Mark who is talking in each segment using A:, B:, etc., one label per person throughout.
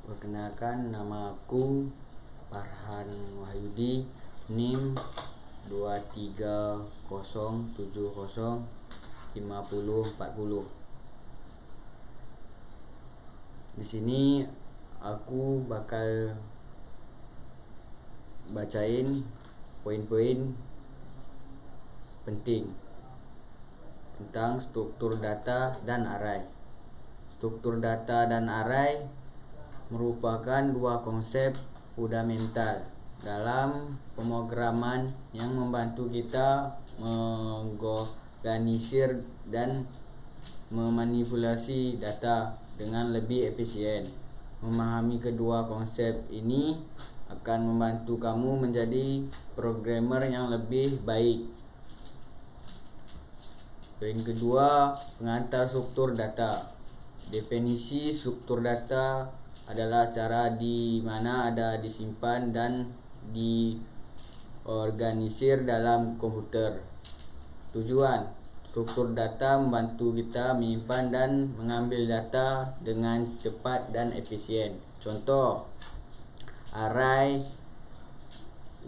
A: Perkenalkan, nama aku Farhan Wahyudi, NIM 230705040. Di sini aku bakal bacain poin-poin penting tentang struktur data dan array. Struktur data dan array merupakan dua konsep fundamental dalam pemrograman yang membantu kita mengorganisir dan memanipulasi data dengan lebih efisien. Memahami kedua konsep ini akan membantu kamu menjadi programmer yang lebih baik. Poin kedua, pengantar struktur data. Definisi struktur data adalah cara di mana ada disimpan dan diorganisir dalam komputer. Tujuan struktur data membantu kita menyimpan dan mengambil data dengan cepat dan efisien. Contoh, array,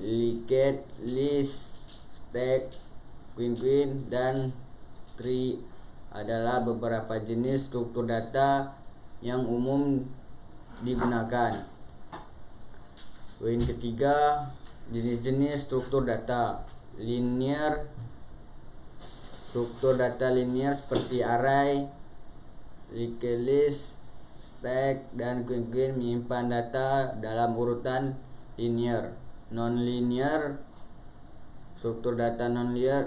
A: linked list, stack, queue, dan tree adalah beberapa jenis struktur data yang umum digunakan. Poin ketiga, jenis-jenis struktur data. Linear. Struktur data linear seperti array, linked list, stack, dan queue menyimpan data dalam urutan linear. Non-linear. Struktur data non-linear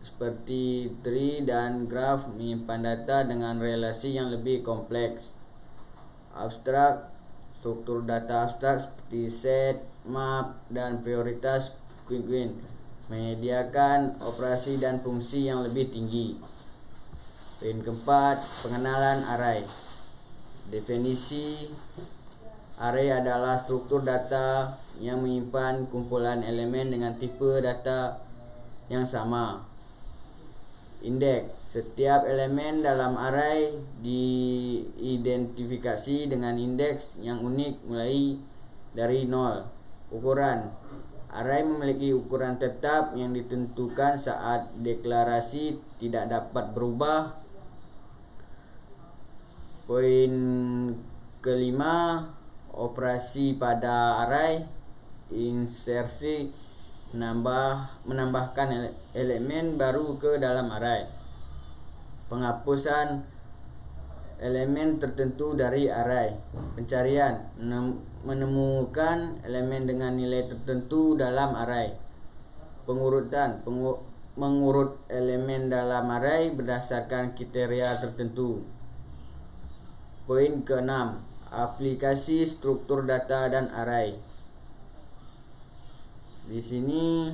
A: seperti tree dan graph menyimpan data dengan relasi yang lebih kompleks. Abstrak. Struktur data abstrak seperti set, map, dan prioritas queue menyediakan operasi dan fungsi yang lebih tinggi. Poin keempat, pengenalan array. Definisi array adalah struktur data yang menyimpan kumpulan elemen dengan tipe data yang sama. Indeks. Setiap elemen dalam array diidentifikasi dengan indeks yang unik mulai dari 0. Ukuran. Array memiliki ukuran tetap yang ditentukan saat deklarasi tidak dapat berubah. Poin kelima, operasi pada array. Insersi, menambahkan elemen baru ke dalam array. Penghapusan elemen tertentu dari array. Pencarian, menemukan elemen dengan nilai tertentu dalam array. Pengurutan, mengurut elemen dalam array berdasarkan kriteria tertentu. Poin ke-6, aplikasi struktur data dan array. Di sini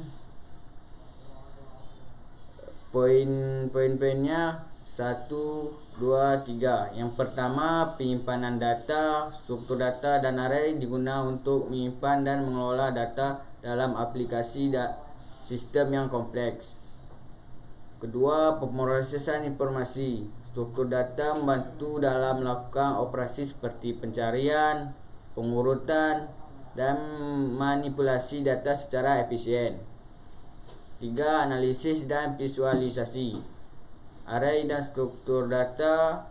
A: poin-poinnya 1, 2, 3. Yang pertama, penyimpanan data. Struktur data dan array digunakan untuk menyimpan dan mengelola data dalam aplikasi sistem yang kompleks. Kedua, pemrosesan informasi. Struktur data membantu dalam melakukan operasi seperti pencarian, pengurutan, dan manipulasi data secara efisien. 3. Analisis dan visualisasi. Array dan struktur data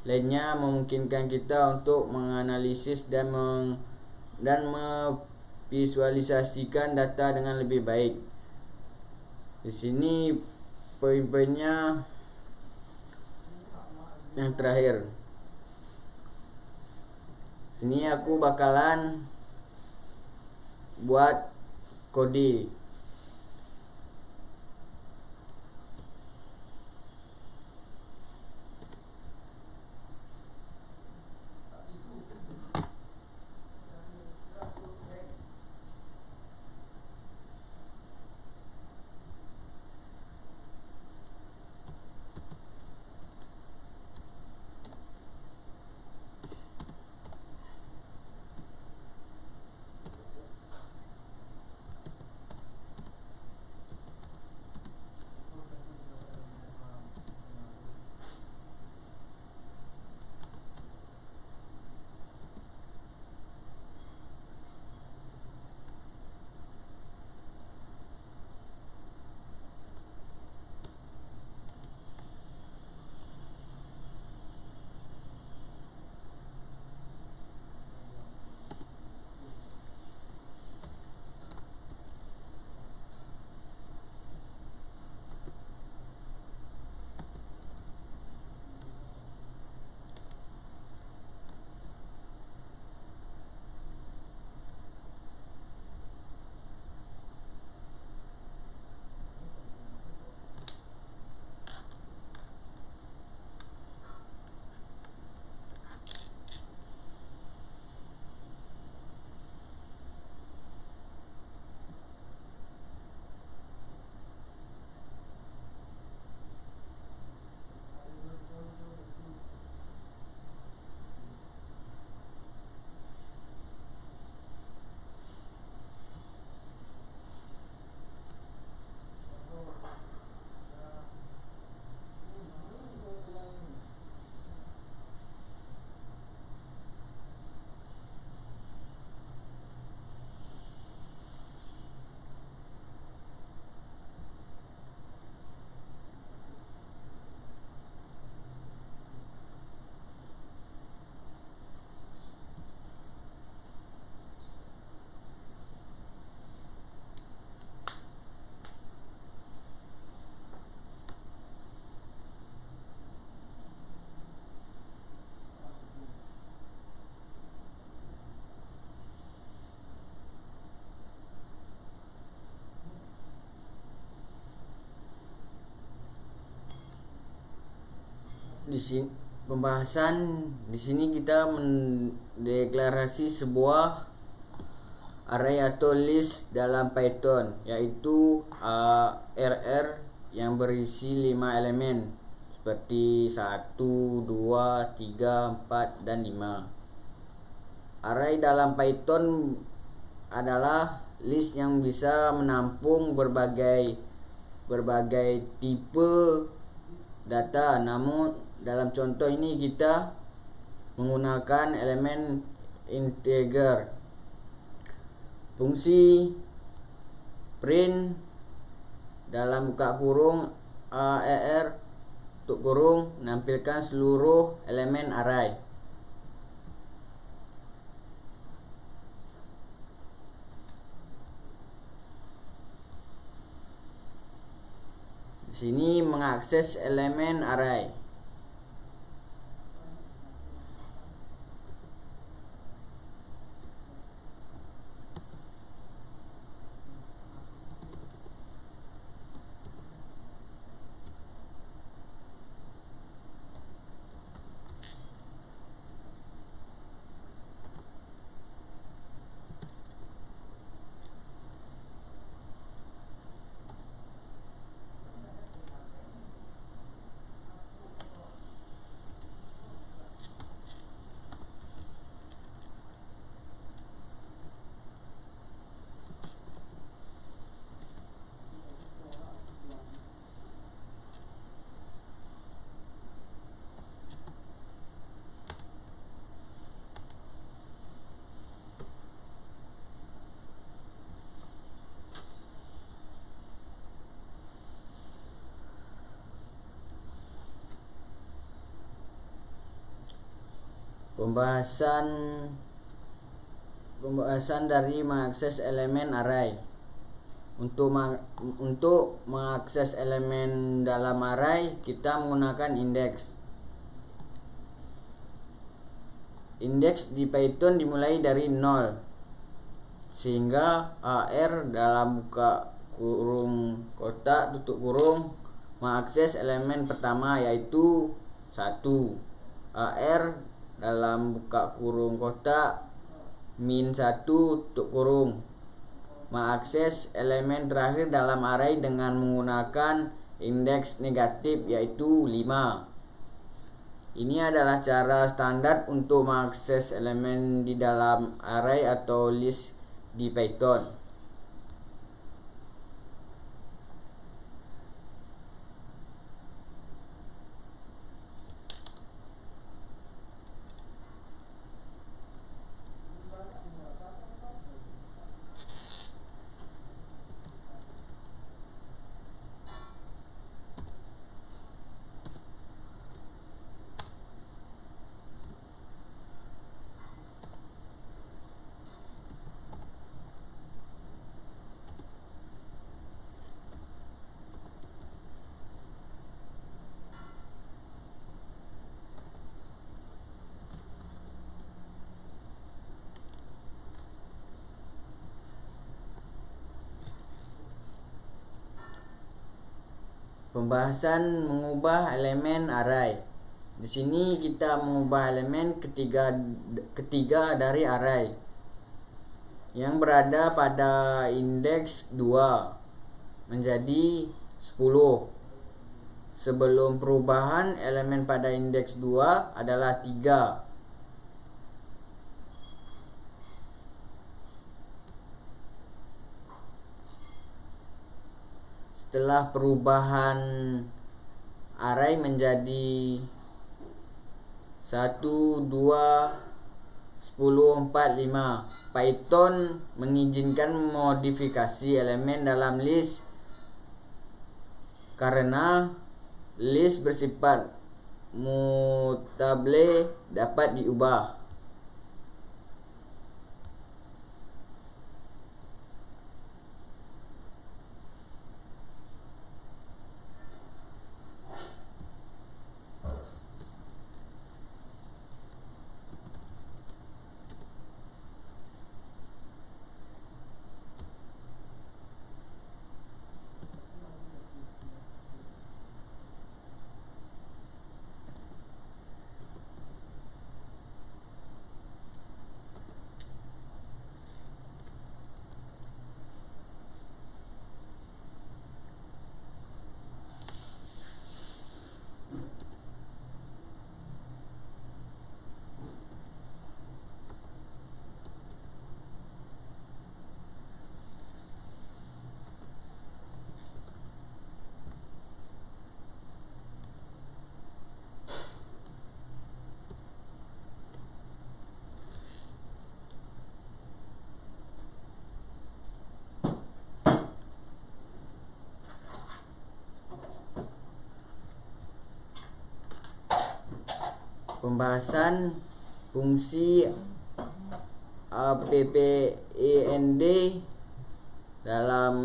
A: lainnya memungkinkan kita untuk menganalisis dan memvisualisasikan data dengan lebih baik. Di sini poin-poinnya yang terakhir. Sini aku bakalan buat kode. Di sini pembahasan di sini kita mendeklarasi sebuah array atau list dalam Python, yaitu RR yang berisi 5 elemen seperti 1, 2, 3, 4, dan 5. Array dalam Python adalah list yang bisa menampung berbagai tipe data. Namun dalam contoh ini kita menggunakan elemen integer. Fungsi print dalam buka kurung AR tutup kurung menampilkan seluruh elemen array. Di sini mengakses elemen array. Pembahasan dari mengakses elemen array. Untuk mengakses elemen dalam array, kita menggunakan indeks. Indeks di Python dimulai dari 0, sehingga AR dalam buka kurung kotak tutup kurung mengakses elemen pertama, yaitu 1. AR dalam buka kurung kotak min 1 tutup kurung mengakses elemen terakhir dalam array dengan menggunakan indeks negatif, yaitu 5. Ini adalah cara standar untuk mengakses elemen di dalam array atau list di Python. Pembahasan mengubah elemen array. Di sini kita mengubah elemen ketiga dari array yang berada pada indeks 2 menjadi 10. Sebelum perubahan, elemen pada indeks 2 adalah 3. Setelah perubahan array menjadi 1, 2, 10, 4, 5, Python mengizinkan modifikasi elemen dalam list karena list bersifat mutable dapat diubah. Pembahasan fungsi APPEND dalam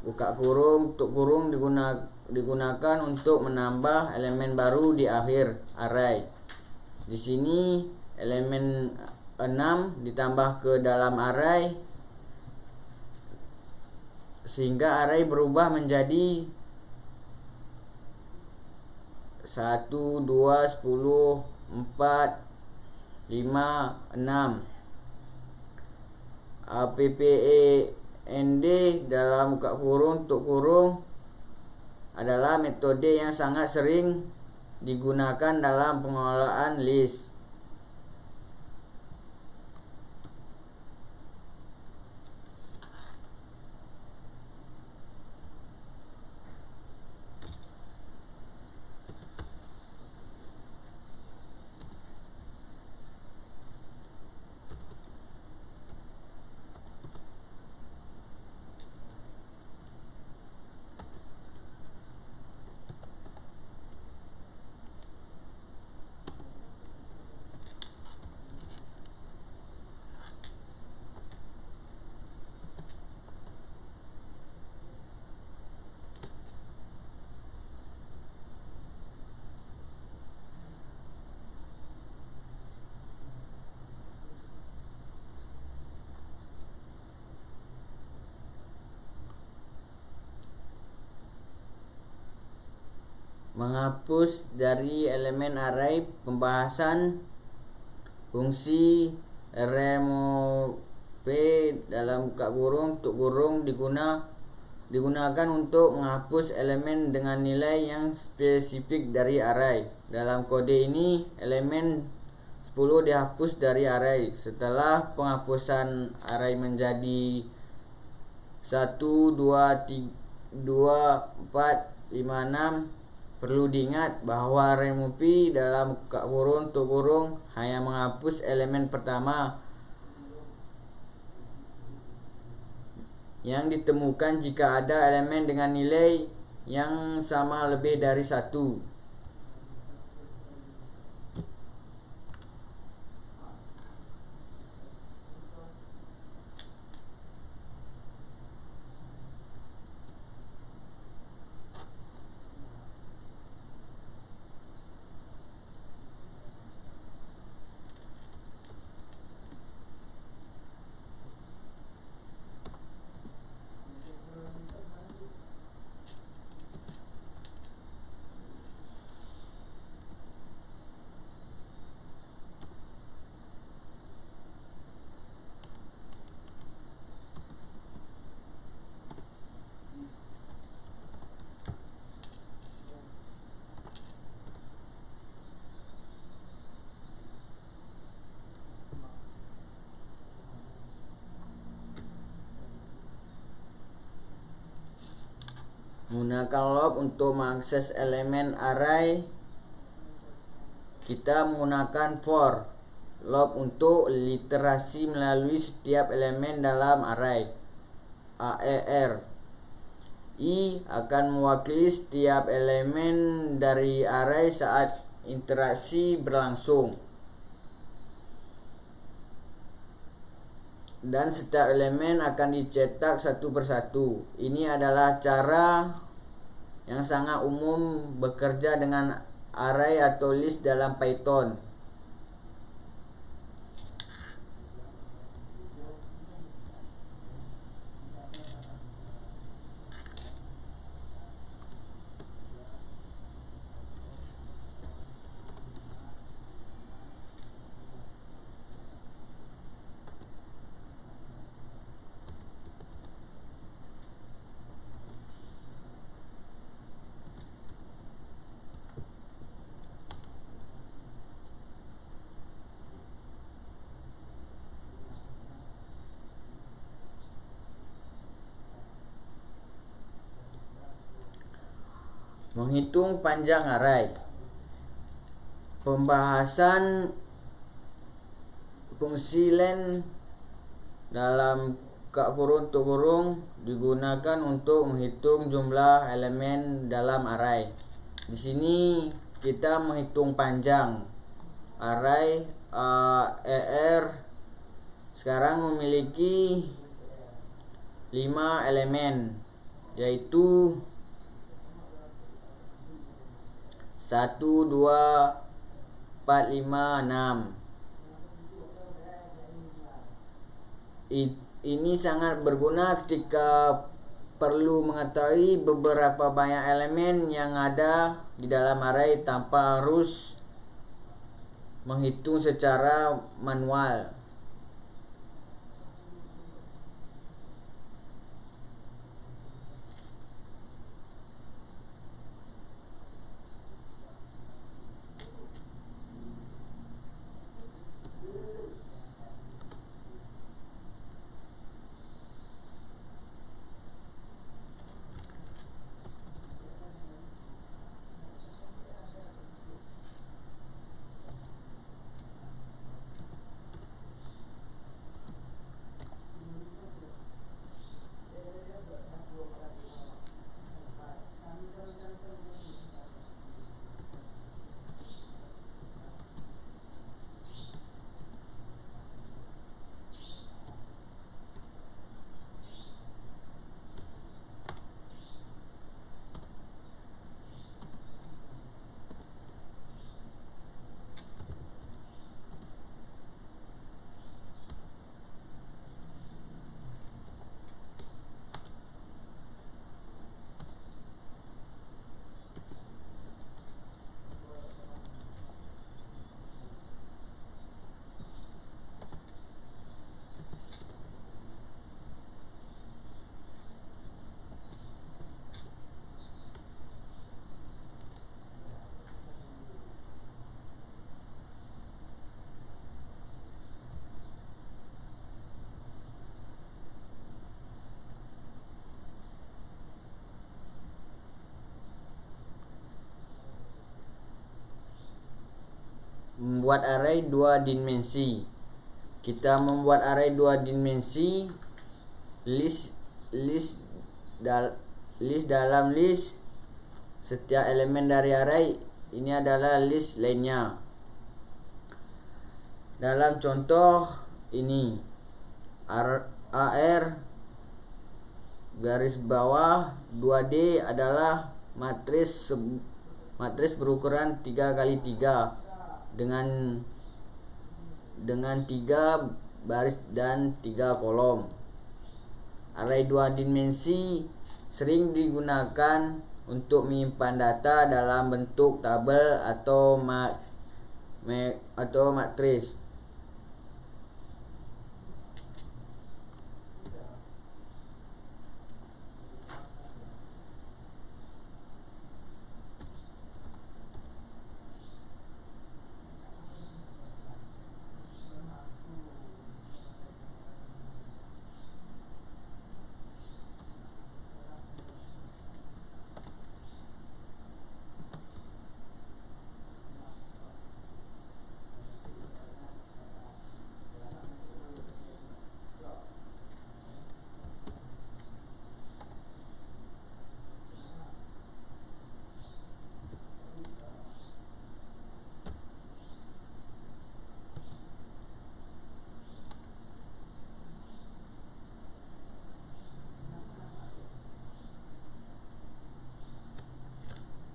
A: buka kurung tutup kurung digunakan untuk menambah elemen baru di akhir array. Di sini elemen 6 ditambah ke dalam array sehingga array berubah menjadi 1, 2, 10, 4, 5, 6. APPEND dalam buka kurung tutup kurung adalah metode yang sangat sering digunakan dalam pengelolaan list. Menghapus dari elemen array. Pembahasan fungsi remove dalam buka kurung tutup kurung digunakan untuk menghapus elemen dengan nilai yang spesifik dari array. Dalam kode ini elemen 10 dihapus dari array. Setelah penghapusan array menjadi 1, 2, 4, 5, 6, perlu diingat bahwa remove dalam buka kurung tutup kurung hanya menghapus elemen pertama yang ditemukan jika ada elemen dengan nilai yang sama lebih dari 1. Menggunakan loop untuk mengakses elemen array, kita menggunakan for loop untuk literasi melalui setiap elemen dalam array. AER I akan mewakili setiap elemen dari array saat interaksi berlangsung, dan setiap elemen akan dicetak satu persatu. Ini adalah cara yang sangat umum bekerja dengan array atau list dalam Python. Menghitung panjang array. Pembahasan fungsi len dalam buka kurung tutup kurung digunakan untuk menghitung jumlah elemen dalam array. Di sini kita menghitung panjang. Array AR sekarang memiliki 5 elemen, yaitu 1, 2, 4, 5, 6. Ini sangat berguna ketika perlu mengetahui beberapa banyak elemen yang ada di dalam array tanpa harus menghitung secara manual. Membuat array 2 dimensi. Kita membuat array 2 dimensi, list dalam list. Setiap elemen dari array ini adalah list lainnya. Dalam contoh ini, AR garis bawah 2D adalah matris berukuran 3x3 dengan 3 baris dan 3 kolom. Array 2 dimensi sering digunakan untuk menyimpan data dalam bentuk tabel atau matris.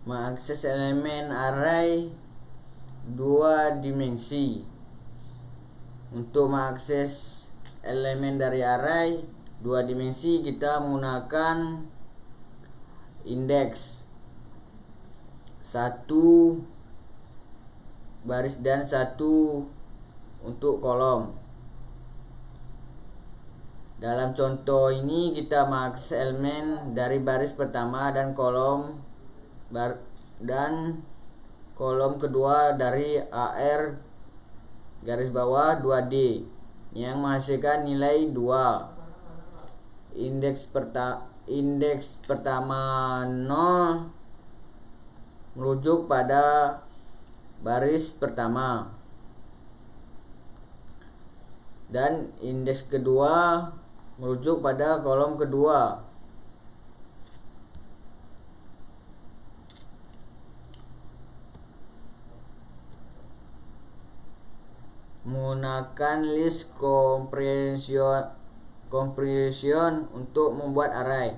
A: Mengakses elemen array 2 dimensi. Untuk mengakses elemen dari array 2 dimensi, kita menggunakan indeks 1 baris dan 1 untuk kolom. Dalam contoh ini kita mengakses elemen dari baris pertama dan kolom kedua dari AR garis bawah 2D yang menghasilkan nilai 2. Indeks pertama 0 merujuk pada baris pertama, dan indeks kedua merujuk pada kolom kedua. menggunakan list compression untuk membuat array.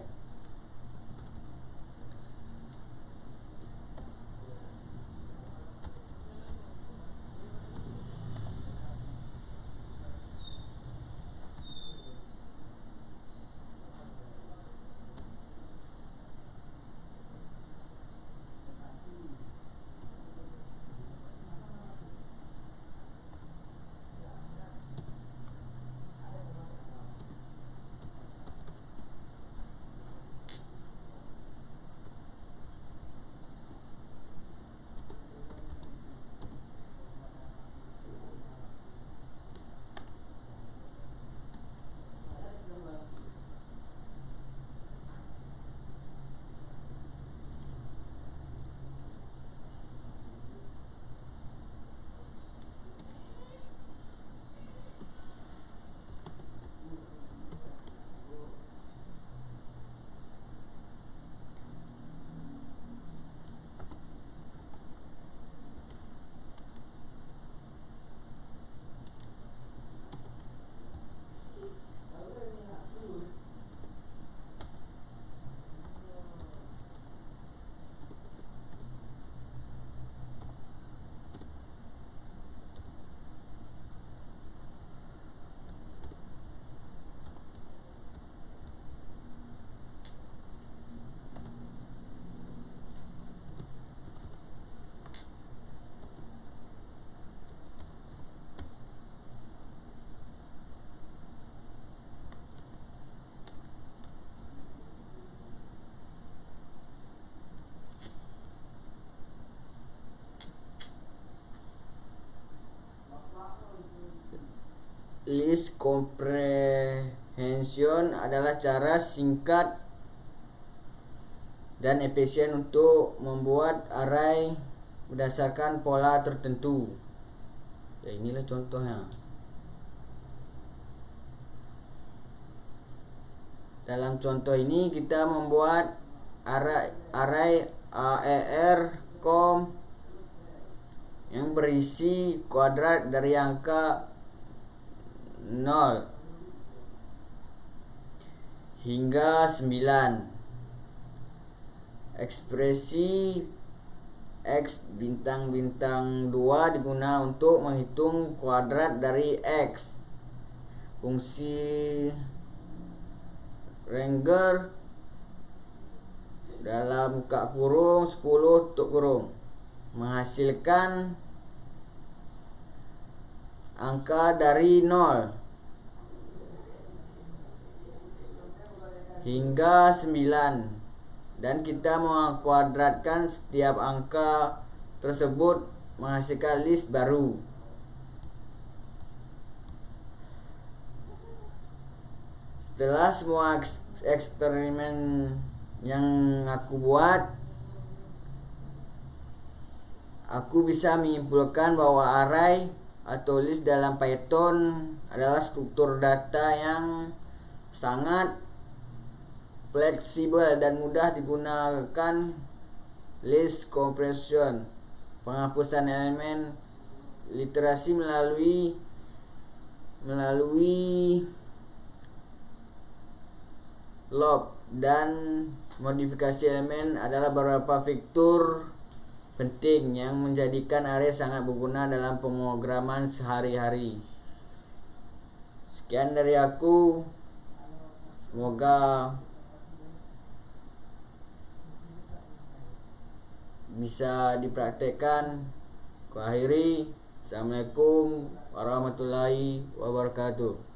A: List comprehension adalah cara singkat dan efisien untuk membuat array berdasarkan pola tertentu. Ya, inilah contohnya. Dalam contoh ini kita membuat array AER com yang berisi kuadrat dari angka 0 hingga 9. Ekspresi X bintang-bintang 2 digunakan untuk menghitung kuadrat dari X. Fungsi Ranger dalam buka kurung 10 tutup kurung menghasilkan angka dari 0 hingga 9 dan kita mengkuadratkan setiap angka tersebut menghasilkan list baru. Setelah semua eksperimen yang aku buat, aku bisa menyimpulkan bahwa array atau list dalam Python adalah struktur data yang sangat fleksibel dan mudah digunakan. List compression, penghapusan elemen literasi melalui loop, dan modifikasi elemen adalah beberapa fitur penting yang menjadikan array sangat berguna dalam pemrograman sehari-hari. Sekian dari aku. Semoga bisa dipraktekkan. Aku akhiri. Assalamualaikum warahmatullahi wabarakatuh.